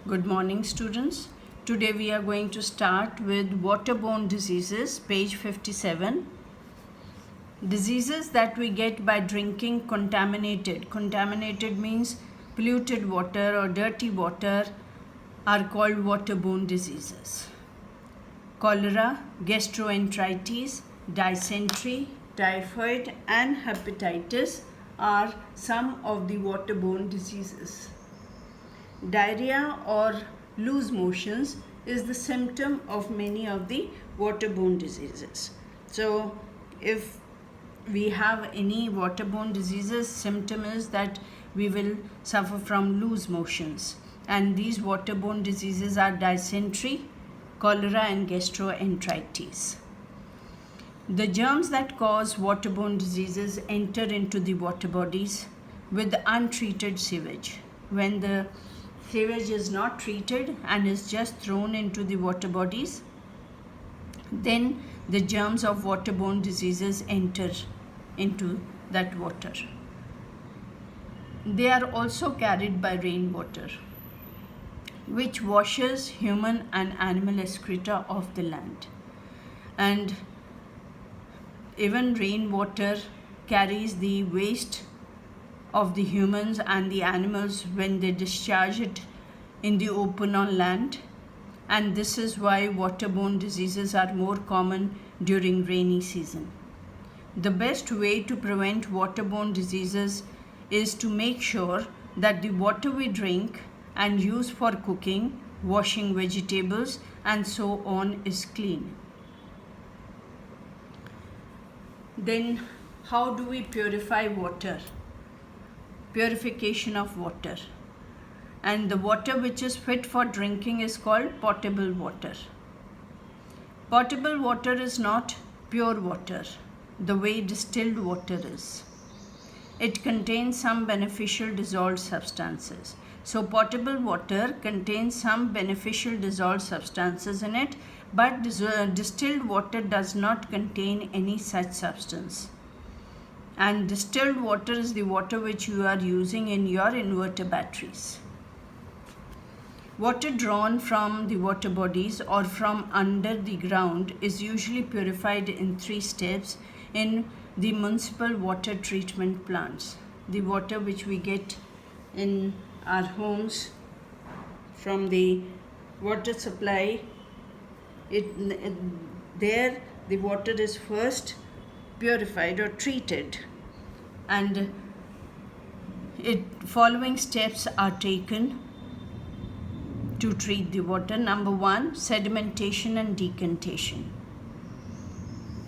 Good morning, students. Today we are going to start with waterborne diseases, page 57. Diseases that we get by drinking contaminated. Contaminated means polluted water or dirty water are called waterborne diseases. Cholera, gastroenteritis, dysentery, typhoid, and hepatitis are some of the waterborne diseases. Diarrhea or loose motions is the symptom of many of the waterborne diseases. So, if we have any waterborne diseases, symptom is that we will suffer from loose motions. And these waterborne diseases are dysentery, cholera, and gastroenteritis. The germs that cause waterborne diseases enter into the water bodies with untreated sewage. When the sewage is not treated and is just thrown into the water bodies, then the germs of waterborne diseases enter into that water. They are also carried by rainwater, which washes human and animal excreta off the land. And even rainwater carries the waste of the humans and the animals when they discharge it in the open on land, and this is why waterborne diseases are more common during rainy season. The best way to prevent waterborne diseases is to make sure that the water we drink and use for cooking, washing vegetables, and so on is clean. Then how do we purify water? Purification of water. And the water which is fit for drinking is called potable water. Potable water is not pure water the way distilled water is. It contains some beneficial dissolved substances. So potable water contains some beneficial dissolved substances in it, but distilled water does not contain any such substance. And distilled water is the water which you are using in your inverter batteries. Water drawn from the water bodies or from under the ground is usually purified in 3 steps in the municipal water treatment plants. The water which we get in our homes from the water supply, there the water is first purified or treated, and following steps are taken to treat the water. Number 1, sedimentation and decantation.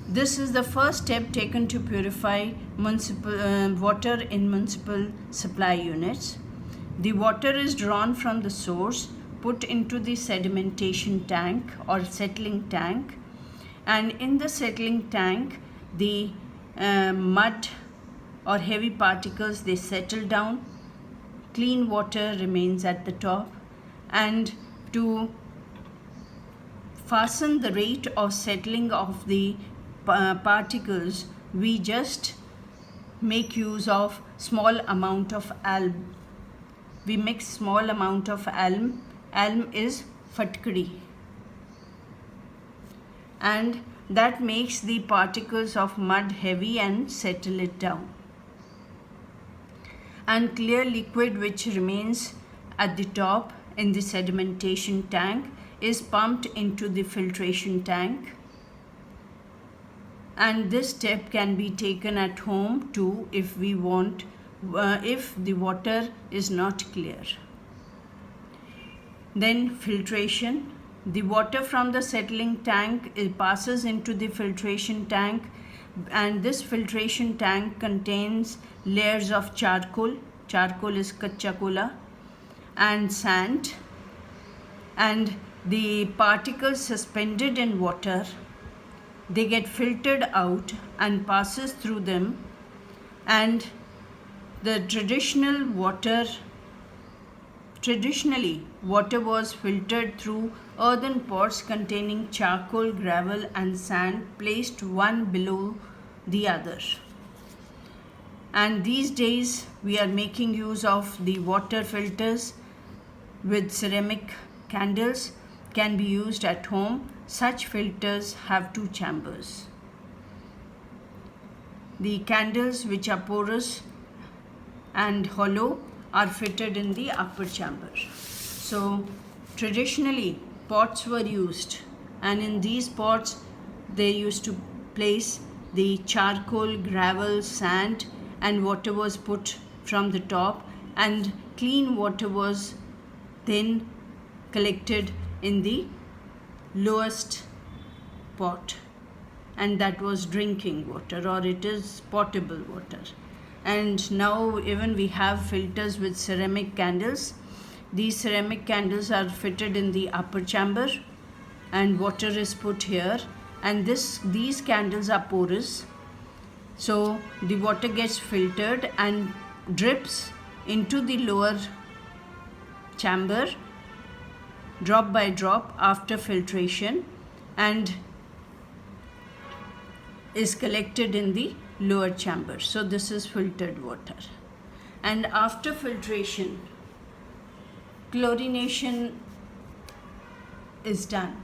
This is the first step taken to purify municipal water in municipal supply units. The water is drawn from the source, put into the sedimentation tank or settling tank, and in the settling tank the mud or heavy particles, they settle down. Clean water remains at the top, and to fasten the rate of settling of the particles, we just make use of small amount of alum. We mix small amount of alum. Alum is fatkari, and that makes the particles of mud heavy and settle it down. And clear liquid which remains at the top in the sedimentation tank is pumped into the filtration tank, and this step can be taken at home too if we want, if the water is not clear. Then filtration. The water from the settling tank passes into the filtration tank, and this filtration tank contains layers of charcoal. Charcoal is kacha kola, and sand, and the particles suspended in water, they get filtered out and passes through them, and the traditionally water was filtered through earthen pots containing charcoal, gravel, and sand placed one below the other. And these days we are making use of the water filters with ceramic candles can be used at home. Such filters have two chambers. The candles, which are porous and hollow, are fitted in the upper chamber. So traditionally pots were used, and in these pots they used to place the charcoal, gravel, sand, and water was put from the top, and clean water was then collected in the lowest pot, and that was drinking water, or it is potable water. And now even we have filters with ceramic candles. These ceramic candles are fitted in the upper chamber and water is put here, and these candles are porous, so the water gets filtered and drips into the lower chamber drop by drop after filtration, and is collected in the lower chamber. So this is filtered water. And after filtration, chlorination is done,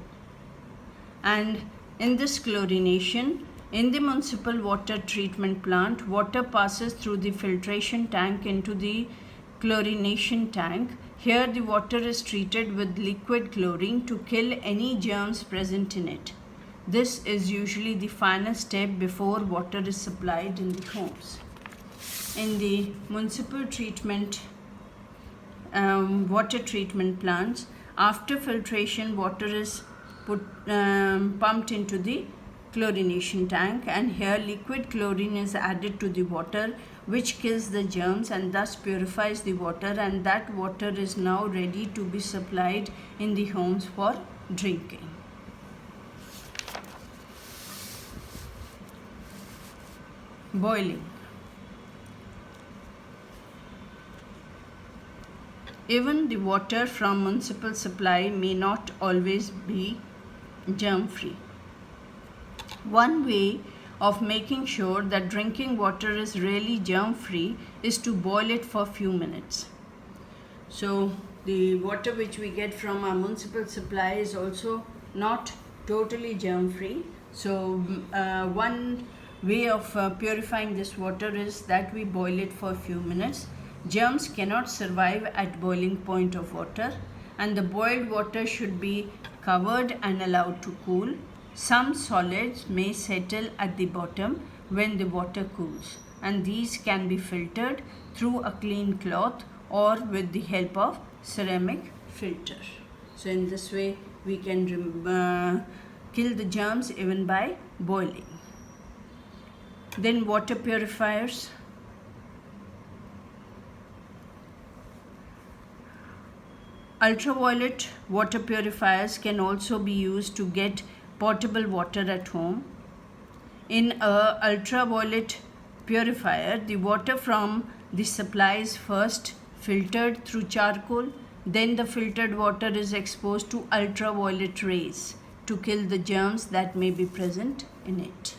and in this chlorination, in the municipal water treatment plant, water passes through the filtration tank into the chlorination tank. Here the water is treated with liquid chlorine to kill any germs present in it. This is usually the final step before water is supplied in the homes. In the municipal treatment water treatment plants, after filtration, water is pumped into the chlorination tank, and here liquid chlorine is added to the water, which kills the germs and thus purifies the water, and that water is now ready to be supplied in the homes for drinking. Boiling. Even the water from municipal supply may not always be germ-free. One way of making sure that drinking water is really germ-free is to boil it for a few minutes. So the water which we get from our municipal supply is also not totally germ-free. So one way of purifying this water is that we boil it for a few minutes. Germs cannot survive at boiling point of water, and the boiled water should be covered and allowed to cool. Some solids may settle at the bottom when the water cools, and these can be filtered through a clean cloth or with the help of ceramic filter. So in this way we can kill the germs even by boiling. Then water purifiers. Ultraviolet water purifiers can also be used to get potable water at home. In a ultraviolet purifier, the water from the supply is first filtered through charcoal, then the filtered water is exposed to ultraviolet rays to kill the germs that may be present in it.